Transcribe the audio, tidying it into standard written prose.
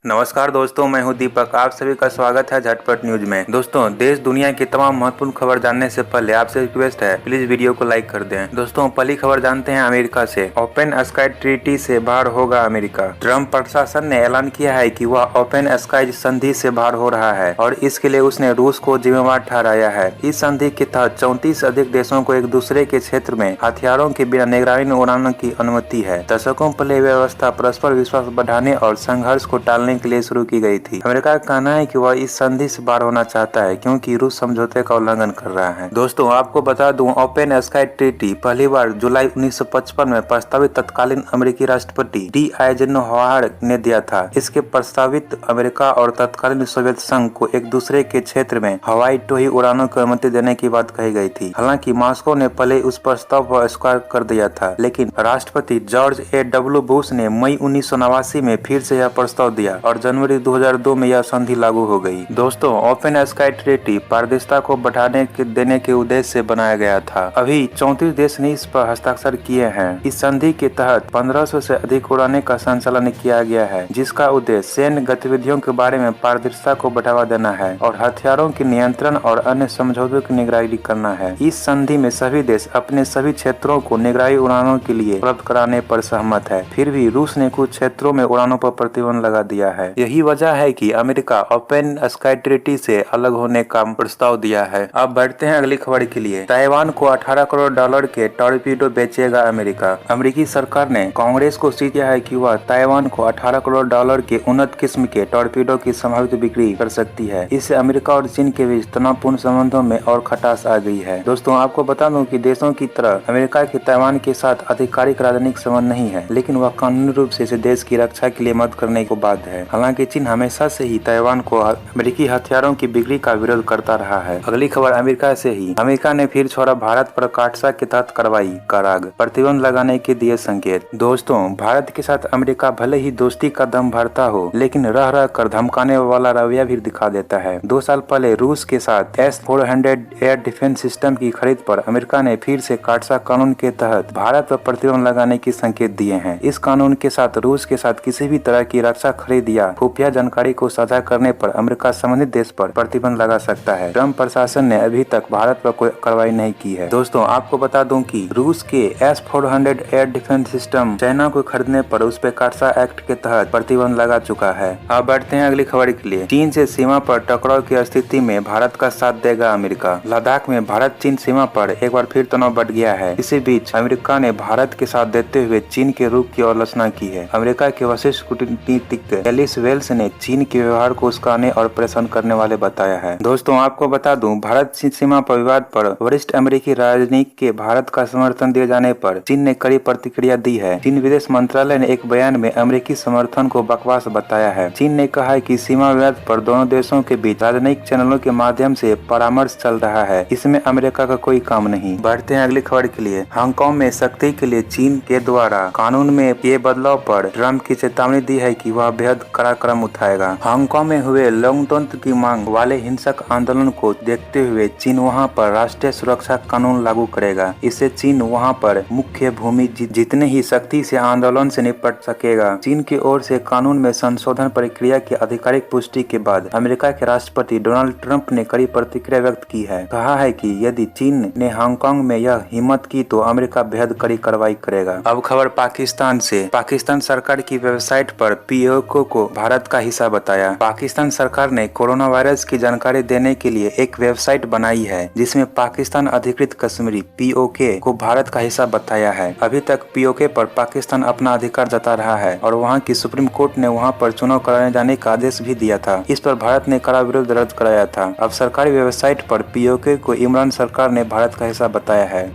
नमस्कार दोस्तों, मैं हूं दीपक। आप सभी का स्वागत है झटपट न्यूज में। दोस्तों, देश दुनिया की तमाम महत्वपूर्ण खबर जानने से पहले आपसे रिक्वेस्ट है, प्लीज वीडियो को लाइक कर दें। दोस्तों, पहली खबर जानते हैं अमेरिका से। ओपन स्काई ट्रीटी से बाहर होगा अमेरिका। ट्रम्प प्रशासन ने ऐलान किया है कि वह ओपन स्काई संधि से बाहर हो रहा है और इसके लिए उसने रूस को जिम्मेवार ठहराया है। इस संधि के तहत 34 अधिक देशों को एक दूसरे के क्षेत्र में हथियारों के बिना निगरानी उड़ाने की अनुमति है। दशकों पहले व्यवस्था परस्पर विश्वास बढ़ाने और संघर्ष को टालने के लिए शुरू की गई थी। अमेरिका का कहना है कि वह इस संधि से बाहर होना चाहता है क्योंकि रूस समझौते का उल्लंघन कर रहा है। दोस्तों, आपको बता दूं, ओपन स्काई ट्रीटी पहली बार जुलाई 1955 में प्रस्तावित तत्कालीन अमेरिकी राष्ट्रपति डी आइजनहोवर ने दिया था। इसके प्रस्तावित अमेरिका और तत्कालीन सोवियत संघ को एक दूसरे के क्षेत्र में हवाई टोही उड़ानों की अनुमति देने की बात कही गई थी। हालांकि मॉस्को ने पहले उस प्रस्ताव को अस्वीकार कर दिया था, लेकिन राष्ट्रपति जॉर्ज A.W. बुश ने मई 1989 में फिर से यह प्रस्ताव दिया और जनवरी 2002 में यह संधि लागू हो गई। दोस्तों, ओपन स्काई ट्रीटी पारदर्शिता को बढ़ाने देने के उद्देश्य से बनाया गया था। अभी 34 देश ने इस पर हस्ताक्षर किए हैं। इस संधि के तहत 1500 से अधिक उड़ाने का संचालन किया गया है, जिसका उद्देश्य सैन्य गतिविधियों के बारे में पारदर्शिता को बढ़ावा देना है और हथियारों के नियंत्रण और अन्य समझौतों की निगरानी करना है। इस संधि में सभी देश अपने सभी क्षेत्रों को निगरानी उड़ानों के लिए उपलब्ध कराने पर सहमत है। फिर भी रूस ने कुछ क्षेत्रों में उड़ानों पर प्रतिबंध लगा दिया है। यही वजह है कि अमेरिका ओपन स्काई ट्रीटी से अलग होने का प्रस्ताव दिया है। अब बढ़ते हैं अगली खबर के लिए। ताइवान को $18 करोड़ के टॉर्पीडो बेचेगा अमेरिका। अमेरिकी सरकार ने कांग्रेस को सूचित किया है कि वह ताइवान को $18 करोड़ के उन्नत किस्म के टॉर्पीडो की संभावित बिक्री कर सकती है। इससे अमेरिका और चीन के बीच तनावपूर्ण संबंधों में और खटास आ गई है। दोस्तों, आपको बता दूं कि देशों की तरह अमेरिका के ताइवान के साथ आधिकारिक राजनीतिक संबंध नहीं है, लेकिन वह कानूनी रूप से इसे देश की रक्षा के लिए मदद करने को बाध्य है। हालांकि चीन हमेशा से ही ताइवान को अमेरिकी हथियारों की बिक्री का विरोध करता रहा है। अगली खबर अमेरिका से ही। अमेरिका ने फिर छोड़ा भारत पर काटसा के तहत कार्रवाई का राग, प्रतिबंध लगाने के दिए संकेत। दोस्तों, भारत के साथ अमेरिका भले ही दोस्ती का दम भरता हो, लेकिन रह रह कर धमकाने वाला रवैया भी दिखा देता है। 2 साल पहले रूस के साथ S-400 एयर डिफेंस सिस्टम की खरीद पर अमेरिका ने फिर से काटसा कानून के तहत भारत पर प्रतिबंध लगाने के संकेत दिए हैं। इस कानून के साथ रूस के साथ किसी भी तरह की रक्षा खरीद या खुफिया जानकारी को साझा करने पर अमेरिका संबंधित देश पर प्रतिबंध लगा सकता है। ट्रम्प प्रशासन ने अभी तक भारत पर कोई कार्रवाई नहीं की है। दोस्तों, आपको बता दूं कि रूस के S-400 air defence system China को खरीदने पर उस पर काटसा एक्ट के तहत प्रतिबंध लगा चुका है। अब बढ़ते हैं अगली खबर के लिए। चीन से सीमा पर टकराव की स्थिति में भारत का साथ देगा अमेरिका। लद्दाख में भारत चीन सीमा पर एक बार फिर तनाव बढ़ गया है। इसी बीच अमेरिका ने भारत के साथ देते हुए चीन के रुख की आलोचना की है। अमेरिका के वरिष्ठ कूटनीतिक एलिस वेल्स ने चीन के व्यवहार को उस्काने और परेशान करने वाले बताया है। दोस्तों, आपको बता दूं, भारत चीन सीमा पर विवाद पर वरिष्ठ अमेरिकी राजनीतिक के भारत का समर्थन दिए जाने पर चीन ने कड़ी प्रतिक्रिया दी है। चीन विदेश मंत्रालय ने एक बयान में अमेरिकी समर्थन को बकवास बताया है। चीन ने कहा है कि सीमा विवाद पर दोनों देशों के बीच राजनयिक चैनलों के माध्यम से परामर्श चल रहा है। इसमें अमेरिका का कोई काम नहीं। बढ़ते हैं अगली खबर के लिए। हांगकांग में सख्ती के लिए चीन के द्वारा कानून में किए बदलाव पर ट्रम्प की चेतावनी दी है कि वह बेहद कड़ा कदम उठाएगा। हांगकांग में हुए लोकतंत्र की मांग वाले हिंसक आंदोलन को देखते हुए चीन वहां पर राष्ट्रीय सुरक्षा कानून लागू करेगा। इससे चीन वहां पर मुख्य भूमि जीतने ही सख्ती से आंदोलन से निपट सकेगा। चीन की ओर से कानून में संशोधन प्रक्रिया की आधिकारिक पुष्टि के बाद अमेरिका के राष्ट्रपति डोनाल्ड ट्रंप ने कड़ी प्रतिक्रिया व्यक्त की है। कहा है कि यदि चीन ने हांगकांग में यह हिम्मत की तो अमेरिका बेहद कड़ी कार्रवाई करेगा। अब खबर पाकिस्तान से। पाकिस्तान सरकार की वेबसाइट पर POK को भारत का हिस्सा बताया। पाकिस्तान सरकार ने कोरोना वायरस की जानकारी देने के लिए एक वेबसाइट बनाई है, जिसमें पाकिस्तान अधिकृत कश्मीरी POK को भारत का हिस्सा बताया है। अभी तक POK पर पाकिस्तान अपना अधिकार जता रहा है और वहां की सुप्रीम कोर्ट ने वहां पर चुनाव कराने जाने का आदेश भी दिया था। इस पर भारत ने कड़ा विरोध दर्ज कराया था। अब सरकारी वेबसाइट पर POK को इमरान सरकार ने भारत का हिस्सा बताया है।